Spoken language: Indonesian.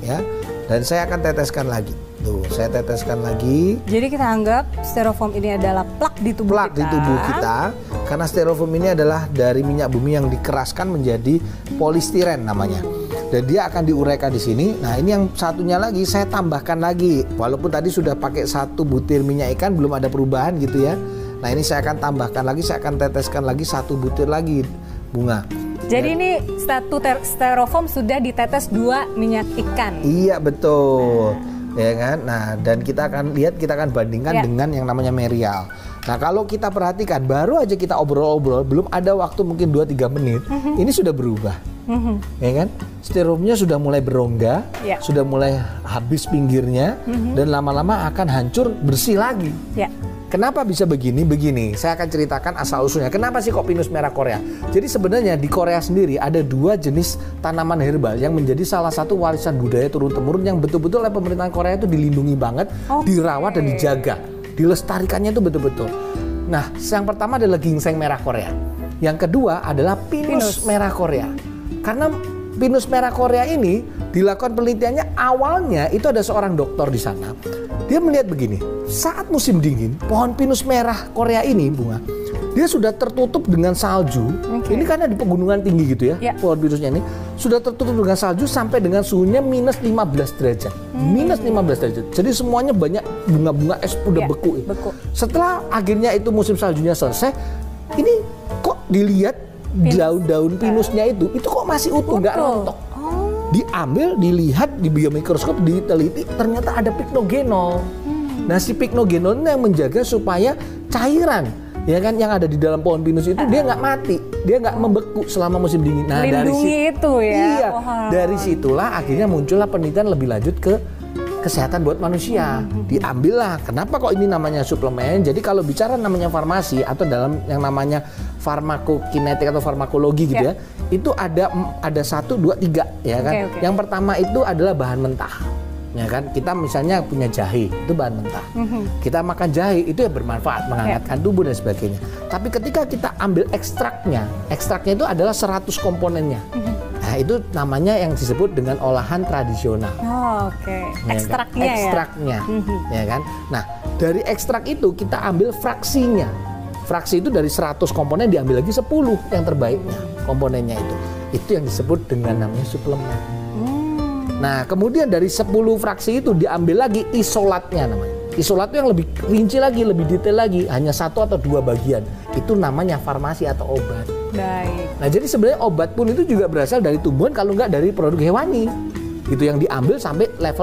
ya. Dan saya akan teteskan lagi. Tuh, saya teteskan lagi. Jadi kita anggap styrofoam ini adalah plak di tubuh plak kita. di tubuh kita. Karena styrofoam ini adalah dari minyak bumi yang dikeraskan menjadi polistiren namanya. Dan dia akan diuraikan di sini. Nah, ini yang satunya lagi saya tambahkan lagi. Walaupun tadi sudah pakai 1 butir minyak ikan belum ada perubahan gitu ya. Nah, ini saya akan tambahkan lagi, saya akan teteskan lagi 1 butir lagi bunga. Jadi ini satu styrofoam sudah ditetes 2 minyak ikan. Iya betul, ya kan. Nah, dan kita akan lihat, kita akan bandingkan dengan yang namanya Merial. Nah, kalau kita perhatikan, baru aja kita obrol-obrol, belum ada waktu mungkin 2-3 menit, ini sudah berubah, ya kan? Styrofoamnya sudah mulai berongga, sudah mulai habis pinggirnya, dan lama-lama akan hancur bersih lagi. Kenapa bisa begini? Begini, saya akan ceritakan asal-usulnya. Kenapa sih kok pinus merah Korea? Jadi sebenarnya di Korea sendiri ada 2 jenis tanaman herbal yang menjadi salah satu warisan budaya turun-temurun yang betul-betul oleh pemerintahan Korea itu dilindungi banget, dirawat dan dijaga. Dilestarikannya itu betul-betul. Nah, yang pertama adalah ginseng merah Korea. Yang kedua adalah pinus merah Korea. Karena pinus merah Korea ini dilakukan penelitiannya awalnya itu ada seorang dokter di sana. Dia melihat begini, saat musim dingin, pohon pinus merah Korea ini, bunga, dia sudah tertutup dengan salju. Ini karena di pegunungan tinggi gitu ya, pohon pinusnya ini sudah tertutup dengan salju sampai dengan suhunya minus 15 derajat. Minus 15 derajat. Jadi semuanya banyak bunga-bunga es udah beku. Setelah akhirnya itu musim saljunya selesai, ini kok dilihat daun-daun pinusnya itu kok masih utuh, nggak rontok. Diambil, dilihat di biomikroskop, diteliti, ternyata ada pycnogenol. Nah, si pycnogenol ini yang menjaga supaya cairan ya kan yang ada di dalam pohon pinus itu dia nggak mati, dia nggak membeku selama musim dingin. Nah, lindungi itu ya. Iya, dari situlah akhirnya muncullah penelitian lebih lanjut ke kesehatan buat manusia. Diambillah. Kenapa kok ini namanya suplemen? Jadi kalau bicara namanya farmasi atau dalam yang namanya farmakokinetik atau farmakologi gitu ya, itu ada 1, 2, 3 ya kan. Yang pertama itu adalah bahan mentah. Ya kan, kita misalnya punya jahe, itu bahan mentah. Kita makan jahe itu ya bermanfaat, menghangatkan tubuh dan sebagainya. Tapi ketika kita ambil ekstraknya itu adalah 100 komponennya. Nah, itu namanya yang disebut dengan olahan tradisional. Ekstraknya ya kan? Ekstraknya, ya kan. Nah, dari ekstrak itu kita ambil fraksinya. Fraksi itu dari 100 komponen diambil lagi 10 yang terbaiknya komponennya itu. Itu yang disebut dengan namanya suplemen. Nah, kemudian dari 10 fraksi itu diambil lagi isolatnya namanya. Isolat itu yang lebih rinci lagi, lebih detail lagi, hanya 1 atau 2 bagian. Itu namanya farmasi atau obat. Baik. Nah, jadi sebenarnya obat pun itu juga berasal dari tumbuhan kalau nggak dari produk hewani. Itu yang diambil sampai level